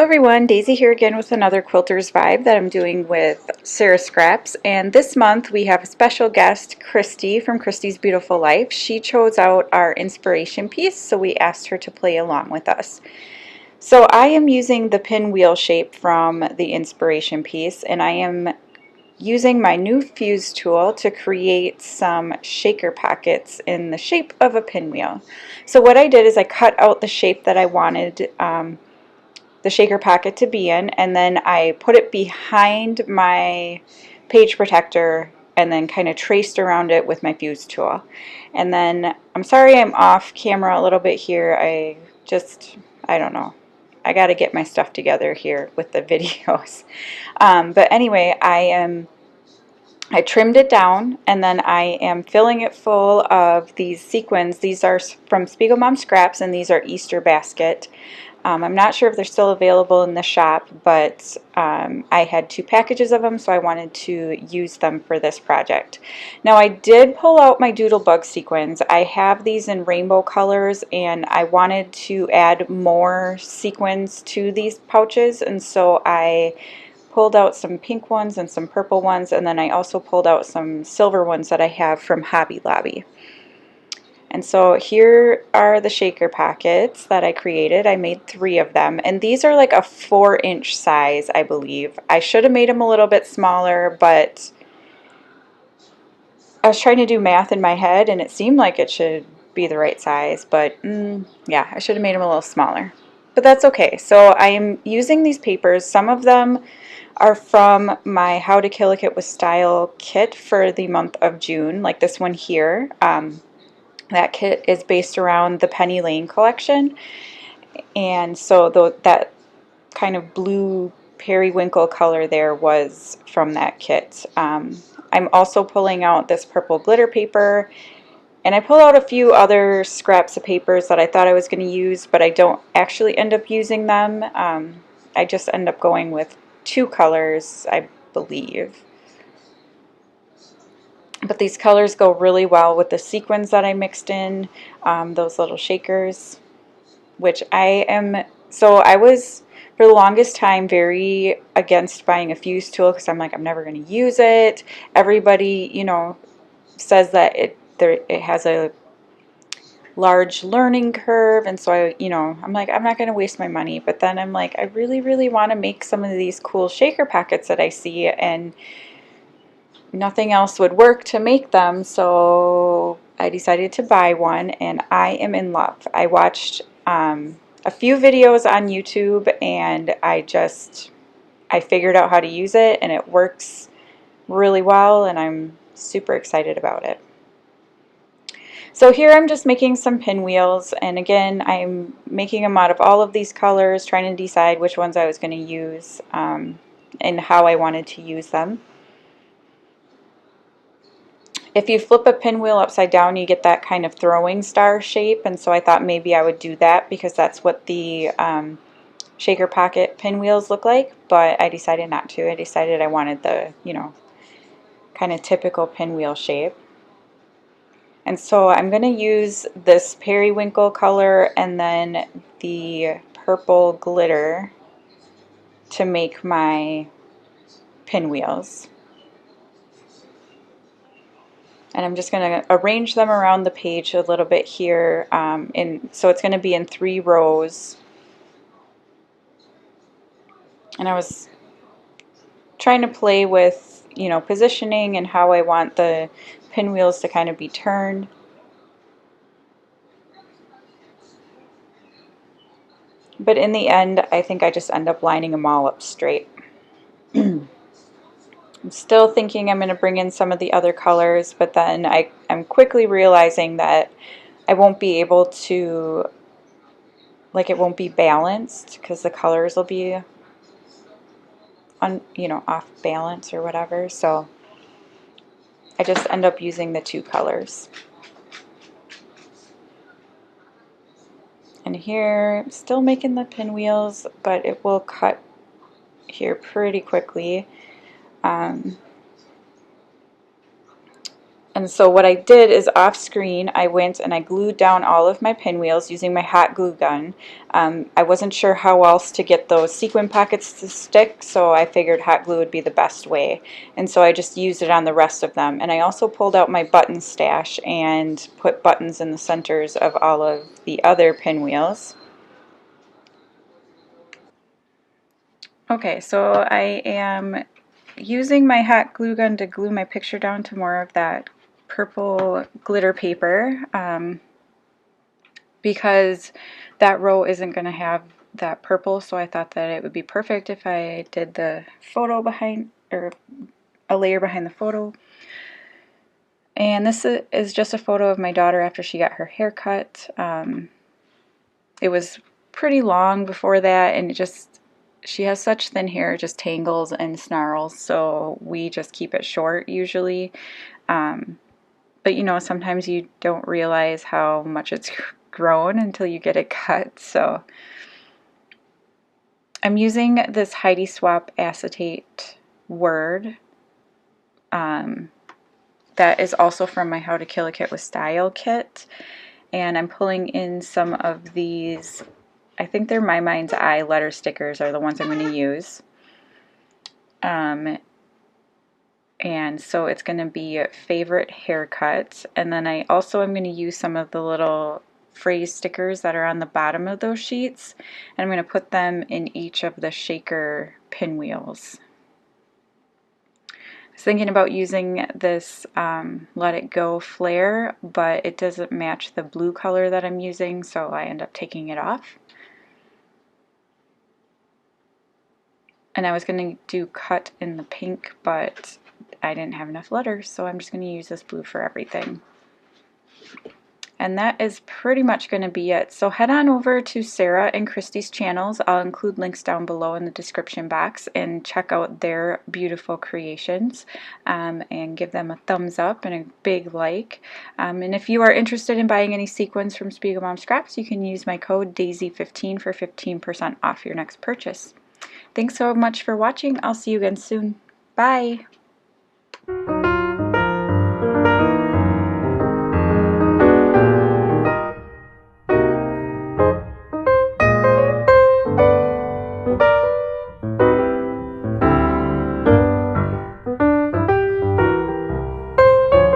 everyone, Daisy here again with another Quilters vibe that I'm doing with Sara Scraps, and this month we have a special guest, Christy from Christy's Beautiful Life. She chose out our inspiration piece, so we asked her to play along with us. So I am using the pinwheel shape from the inspiration piece, and I am using my new fuse tool to create some shaker pockets in the shape of a pinwheel. So what I did is I cut out the shape that I wanted the shaker pocket to be in, and then I put it behind my page protector and then kind of traced around it with my fuse tool. And then I'm sorry I'm off camera a little bit here. I don't know. I got to get my stuff together here with the videos. But anyway, I trimmed it down, and then I am filling it full of these sequins. These are from Spiegel Mom Scraps, and these are Easter basket. I'm not sure if they're still available in the shop, but I had 2 packages of them, so I wanted to use them for this project. Now I did pull out my Doodlebug sequins. I have these in rainbow colors, and I wanted to add more sequins to these pouches, and so I pulled out some pink ones and some purple ones, and then I also pulled out some silver ones that I have from Hobby Lobby. And so here are the shaker pockets that I created. I made 3 of them, and these are like a 4-inch size, I believe. I should have made them a little bit smaller, but I was trying to do math in my head and it seemed like it should be the right size, but yeah, I should have made them a little smaller. But that's okay. So I am using these papers. Some of them are from my How to Kill a Kit with Style kit for the month of June, like this one here. That kit is based around the Penny Lane collection, and so that kind of blue periwinkle color there was from that kit. I'm also pulling out this purple glitter paper, and I pull out a few other scraps of papers that I thought I was going to use, but I don't actually end up using them. I just end up going with 2 colors, I believe. But these colors go really well with the sequins that I mixed in, those little shakers, which I was, for the longest time, very against buying a fuse tool because I'm like, I'm never going to use it. Everybody, says that it has a large learning curve, and so I'm like, I'm not going to waste my money. But then I'm like, I really, really want to make some of these cool shaker pockets that I see, and nothing else would work to make them, so I decided to buy one, and I am in love. I watched a few videos on YouTube, and I figured out how to use it, and it works really well, and I'm super excited about it. So here I'm just making some pinwheels, and again I'm making them out of all of these colors, trying to decide which ones I was going to use and how I wanted to use them. If you flip a pinwheel upside down, you get that kind of throwing star shape, and so I thought maybe I would do that because that's what the shaker pocket pinwheels look like, but I decided not to. I decided I wanted the, kind of typical pinwheel shape. And so I'm going to use this periwinkle color and then the purple glitter to make my pinwheels. And I'm just going to arrange them around the page a little bit here. So it's going to be in 3 rows. And I was trying to play with, positioning and how I want the pinwheels to kind of be turned. But in the end, I think I just end up lining them all up straight. I'm still thinking I'm going to bring in some of the other colors, but then I'm quickly realizing that I won't be able to, it won't be balanced because the colors will be off balance or whatever. So I just end up using the 2 colors. And here, I'm still making the pinwheels, but it will cut here pretty quickly. And And so what I did is off screen, I went and I glued down all of my pinwheels using my hot glue gun. I wasn't sure how else to get those sequin pockets to stick, so I figured hot glue would be the best way. And so I just used it on the rest of them. And I also pulled out my button stash and put buttons in the centers of all of the other pinwheels. Okay, so I am using my hot glue gun to glue my picture down to more of that purple glitter paper because that row isn't going to have that purple, so I thought that it would be perfect if I did the photo behind, or a layer behind the photo. And this is just a photo of my daughter after she got her hair cut. It was pretty long before that, and she has such thin hair, it just tangles and snarls, so we just keep it short usually. But you know, sometimes you don't realize how much it's grown until you get it cut. So I'm using this Heidi Swap acetate word that is also from my How to Kill a Kit with Style kit, and I'm pulling in some of these, I think they're My Mind's Eye letter stickers are the ones I'm going to use. And so it's going to be favorite haircuts, and then I also am going to use some of the little phrase stickers that are on the bottom of those sheets, and I'm going to put them in each of the shaker pinwheels. I was thinking about using this Let It Go flare, but it doesn't match the blue color that I'm using, so I end up taking it off. And I was going to do cut in the pink, but I didn't have enough letters, so I'm just going to use this blue for everything. And that is pretty much going to be it. So head on over to Sara and Christy's channels. I'll include links down below in the description box, and check out their beautiful creations, and give them a thumbs up and a big like. And if you are interested in buying any sequins from Spiegel Mom Scraps, you can use my code DAISY15 for 15% off your next purchase. Thanks so much for watching. I'll see you again soon. Bye!